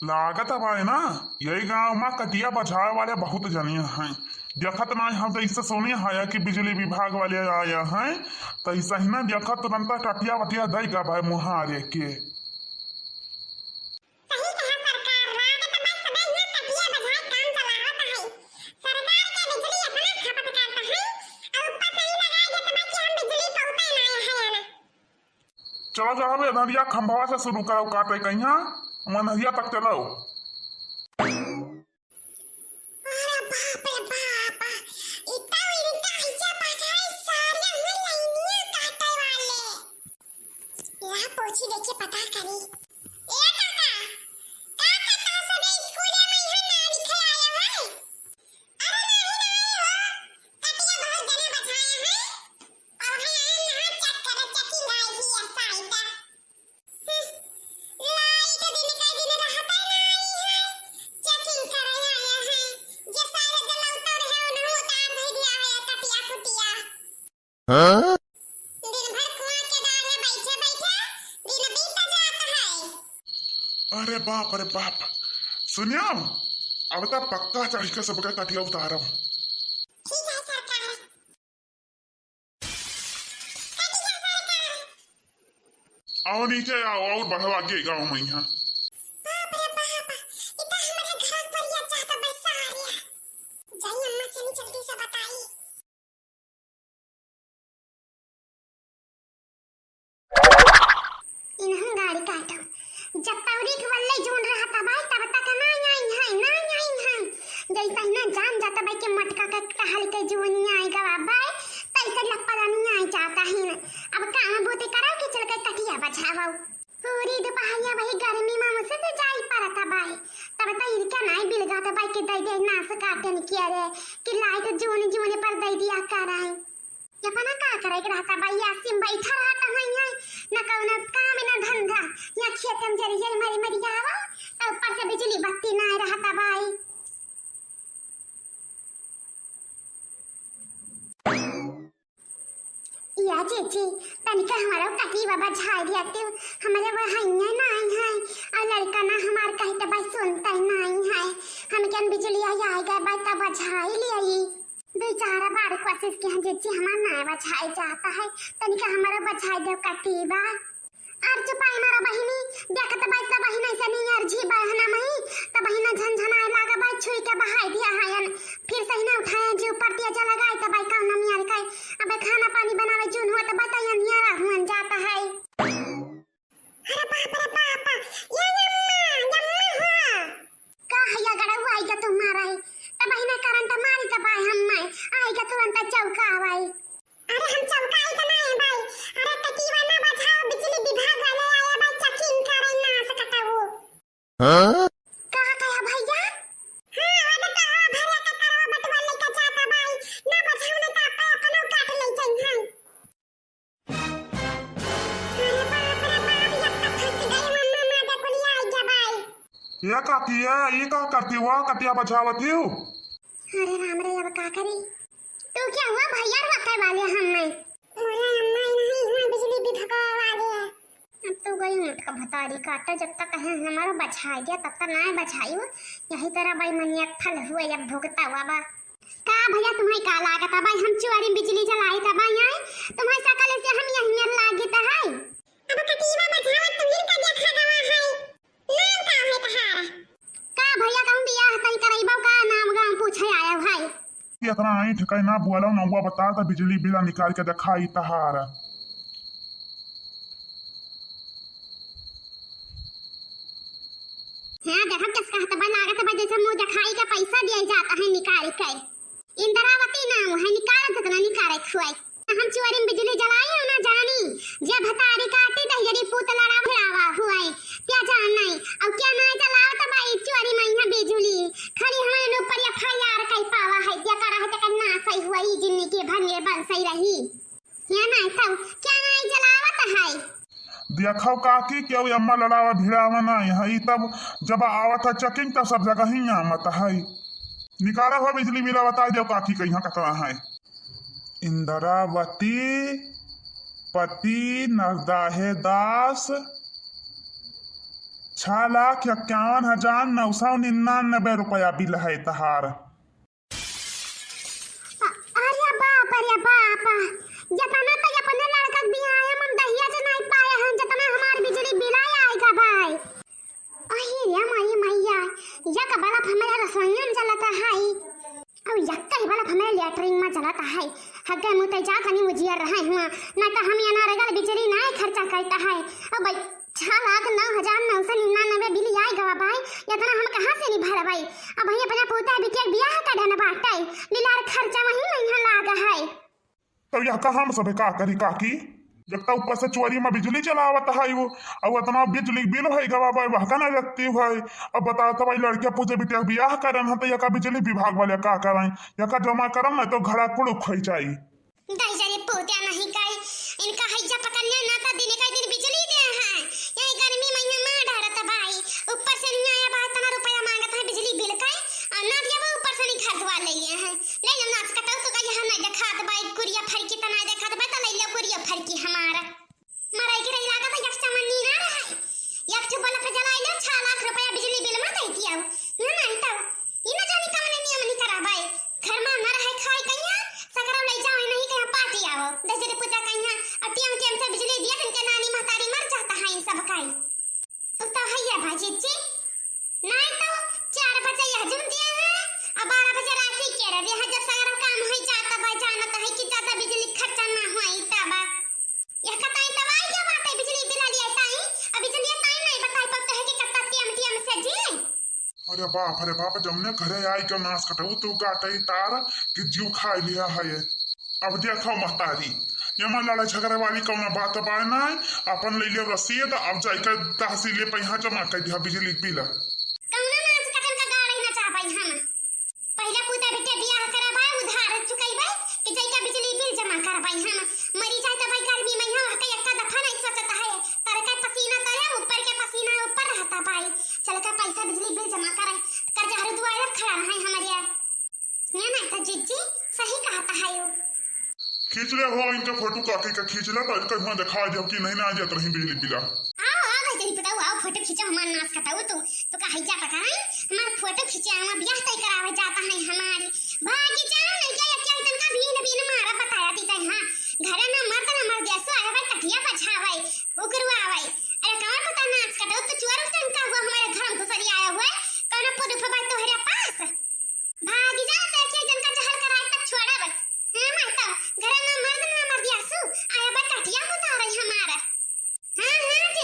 लागत हमारे ना यही गांव में कटिया बचाए वाले बहुत जनिया हैं। देखत ना हम तो इससे सोनी है कि बिजली विभाग वाले आया हैं तो ऐसा ही ना देखत तुरंत टटिया वटिया देगा भाई मुहारे के। चलो चलो भाई नदिया खंभवा से शुरू करो काटे कहीं मनहरिया तक चलो। हाँ? अरे बाप सुनियो अब तो पक्का चढ़ के सबका कटिया उतारो। आओ नीचे आओ और बढ़ो आगे गाँव में यहाँ। जब तौरीख वल्ले जोन रहा था भाई तब तक ना जैसा ही ना जान जाता भाई के मटका का कहल के जोन आएगा भाई तैसे लपड़ा नहीं आई जाता है ना। अब काम बोते करा के चल के तकिया बचावा पूरी दोपहरिया भाई गर्मी में मुझसे तो जाई पड़ा था भाई तब तक इनका नहीं बिल गया था भाई के दे दे नास काटे नहीं किया रे कि लाइट जोने पर दे दिया कर रहा है अपना का करे रहता भाई यासिम बैठा रहता है यहाँ न कौन काम न धंधा यहाँ खेत में जरी मरी जावा तो ऊपर से बिजली बत्ती ना रहता भाई। या जी तनिका हमारा कटी बाबा झाड़ दिया तो हमारे वहाँ ना आई है और लड़का ना हमारे कहीं तो भाई सुनता ही ना आई है हम क्या बिजली आएगा भाई तब झाड़ ले आई बेचारा बार कोशिश की हम जी हमारा ना बचाई जाता है तनिका हमारा बचाई दे कटीबा और चुपाई मारा बहिनी देखत भाई सब बहिन ऐसा नहीं यार जी बहना मही तो बहिना झनझनाए लागा भाई छुई के बहाई दिया है फिर सही ना उठाए जी ऊपर दिया जा लगाए तो भाई कौन ना यार काय अब खाना पानी बनावे जून हुआ तो बताइए नियारा हुन जाता है। अरे बाप ये यम्मा हो का हैया गड़ा आई का तुम्हारा तो बहिना करंट मारी तो भाई हम मैं आएगा तुरंत चौका भाई। अरे हम चौका आई तो नहीं भाई अरे तकीवा ना बचाओ बिजली विभाग वाले आया भाई चेकिंग करे ना सकता वो। हाँ? कहा भैया हां वादा का भैया का करवा बटवा लेके जाता भाई ना बचाओ ने तो अपनो काट ले जाई है। अरे बाप रे बाप ये तो फंस गए मम्मा देखो लिया आई जा भाई। ये काकिया ये का करती हुआ कटिया बचावती हो। अरे राम रे अब का करी तू क्या हुआ भैया रखने वाले हम में मोरा अम्मा नहीं हुआ बिजली विभाग वाले अब तो गई मुठ का भतारी काटा जब तक है हमारा बचाई गया तब तक ना बचाई हो यही तरह भाई मनिया फल हुए जब भुगता हुआ बा का भैया तुम्हें का लागत है भाई हम चोरी बिजली जलाई था भाई आए तुम्हारे सकल से हम यहीं में लागे था है अब कटीवा बचावा तुम्हें का देखा गवा है नाम का है तहारा का भैया कहूं बियाह तई करैबो का नाम गांव पूछे आया भाई इतना आई ठकाई ना बोला ना हुआ बता तो बिजली बिल निकाल के दिखाई तहार। हां देखा किसका हाथ बना लागत है जैसे मुंह दिखाई का पैसा दिया जाता है निकाल के इंद्रावती नाम है निकाल जितना निकाल खुआई हम चोरी बिजली जलाई ना जानी जे भतारी काटी दे जड़ी पूत लड़ा भरावा हुआई क्या जान नहीं अब क्या नहीं चलाओ तो भाई चोरी में यहां बिजली खड़ी हमें ऊपर या फयार कई पावा है क्या करा है तो ना सही हुआ ही जिंदगी भर में बन सही रही या नहीं तो क्या नहीं जलावत है देखो काकी क्यों अम्मा लड़ावा भिड़ावा नहीं है तब जब आवत है चेकिंग तब सब जगह ही आमत है निकाला हुआ बिजली बिल बता दो काकी कहीं कतना है। इंद्रावती पति नरदाहे दास 6,51,999 बिल है तहार। अरे बाप जतना तो अपने लड़का बियाह हम दहिया से नहीं पाए हैं जतना हमार बिजली बिल आएगा भाई। अही रे माई मैया या का बाला हमारा रसोईया में चलाता है और यक्का ही बाला हमारे लैट्रिन में चलाता है। हगे मुते जा कनी मुजिया रहा हुआ ना तो हम यहाँ रेगल बिजली नहीं खर्चा करता है। अब 6,09,999 बिल आएगा भाई इतना हम कहाँ से नहीं भरा भाई। अब भैया अपना पोता बिटिया बियाह का देना बाटे लीलार खर्चा वही नहीं लागा है। तो यह का हम सब का करी काकी जब तक ऊपर से चोरी में बिजली चलावत है वो और इतना बिजली बिल है गवा भाई वह का ना व्यक्ति है। अब बताओ तो भाई लड़कियां पूछे बिटिया बियाह करन है तो यह का बिजली विभाग वाले का कराएं यह का जमा करम ना तो घड़ा कुड़ खोई चाहिए दाइजारे पोता नहीं काई इनका हैजा पकड़ने ना तो दिन का दिन बिजली दे है यही गर्मी महीना में डरत भाई ऊपर से नहीं आया बात ना रुपया मांगत है बिजली बिल का और ना दिया वो ऊपर से नहीं खर्चवा ले हैं ले लो नाच कटाओ तो का यहां नहीं दिखात भाई कुरिया फरकी तो नहीं दिखात भाई तो ले लो कुरिया फरकी हमारा मराई के इलाका तो यक्ष मन्नी ना रहा यक्ष बोला पे जलाई ले 6 लाख रुपया बिजली बिल में दे दिया ना नहीं तो ये ना जानी कौन नियम नहीं करा भाई घर में ना रहे खाई कहिया सकरा ले जाओ नहीं कहीं पार्टी आओ दजरे पुता कहिया अब टीएम से बिजली दिया इनके नानी महतारी मर जाता है इन सब काई तो हैया भाजी जी नहीं तो 4 बजे यह जुम दिया है अब 12 बजे रात ही कह रहे हैं जब सगरा काम हो जाता भाई जाना तो है कि ज्यादा बिजली खर्चा ना होई तब यह कताई दवाई क्या बात है बिजली बिल लिया ताई अब बिजली ताई नहीं बताई पड़ता है कि कत्ता टीएम से जी। अरे बाप जमने घरे आई क्यों नाश कटाऊ तू काटे तार कि जीव खा लिया है ये। अब देखो महतारी ये मन लड़ाई झगड़े वाली कौन बात पाए ना अपन ले लियो रसीद अब जाकर तहसील पे यहाँ जमा कर दिया बिजली बिल कौन नाच कटन का गाड़ी ना चाह पाई हम पहले पुता बेटे बियाह करा भाई उधार चुकाई भाई कि जाइका बिजली बिल जमा कर भाई हम मरी जाए तो भाई गर्मी में यहाँ का एक दफा नहीं सोचता है तारे का पसीना तारे ऊपर के पसीना ऊपर रहता भाई चल का पैसा बिजली बिल जमा करे कर्जा हर दुआर खड़ा है हमारे ये ना तो जीजी सही कहता है यो खींच ले हो इनका फोटो काकी का खींच ले तो इनका वहां दिखा दे कि नहीं ना आ जात रही बिजली बिल आओ तेरी पता आओ फोटो खींचो हमार नाच कटाओ तो का हैजा पकड़ाई हमार फोटो खींचे हम बियाह तय करावे जाता है हमारी भागी जाओ नहीं क्या क्या तन का बीन मारा बताया ती तय हां घरे ना मर जैसो आया भाई कटिया बछावे उकरवा आवे अरे कौन पता नाच कटाओ तो चोर तन का हुआ हमारे घर में घुसरी आया हुआ कौन पुरुष बात तोहरे पास भागी जाओ तो क्या तन का जहर कराए तक छोड़ब हां माता घरे ना मर जैसो आया भाई कटिया बता रही हमारा हां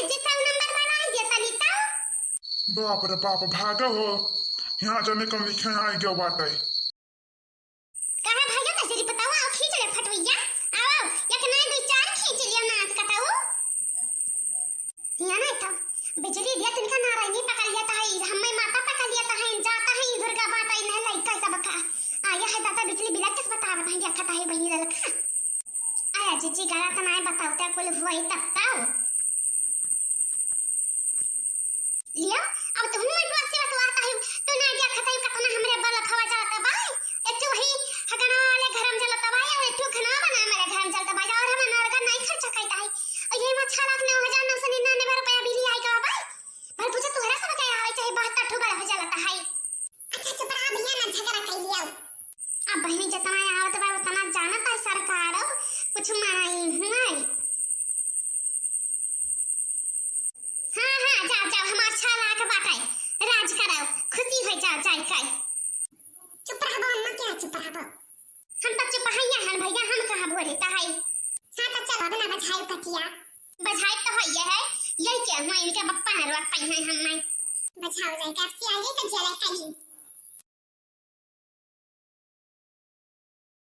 जी सब नंबर बना दिया तलिता बाप रे बाप भागा हो यहाँ जाने कम लिखे आई गया बात है कहां भागा तजरी बताओ आओ खींच ले फटवैया आओ एक ना दो चार खींच लिया नाच कटाओ यहाँ ना तो बिजली दिया तिनका नारायणी पकड़ लिया है हमें माता पकड़ लिया है जाता है दुर्गा बात है नहीं लइका सब का आया है दादा बिजली बिल किस बतावा भाई क्या खाता है बहिनी ललका आया जीजी गला तो नहीं बताओ त्या कुल हुई तब ताओ लिया अब तुम मैं वासी बतवाता हूं तो ना क्या खाता है कतना हमरे बल खवा जाता भाई एक तो वही हगना वाले घर में चलता भाई और एक तो खाना बना मेरे घर में चलता भाई और हम नरका नहीं खर्च करता है और ये मत 6,09,999 रुपया बिल आएगा भाई भाई पूछे तोहरा सब क्या आवे चाहे 72 ठो बड़ा हो जाता है अच्छा चुप रहा भैया ना झगड़ा कर लिया अब बहनी जितना आवत भाई उतना जानता है सरकार कुछ माई नहीं हाँ जाओ हमार 6 लाख बाटाई राज कराओ खुशी हो जाओ जाई काई चुप रह बो अम्मा क्या चुप रह बो हम तो चुप हैया हन भैया हम कहां बोले ता है हां तो चलो बना बधाई कटिया बधाई तो हैया है यही क्या हुआ इनके पप्पा ने रोक पाई है हम नहीं बचाओ जाई कैसे आगे तो जरा करी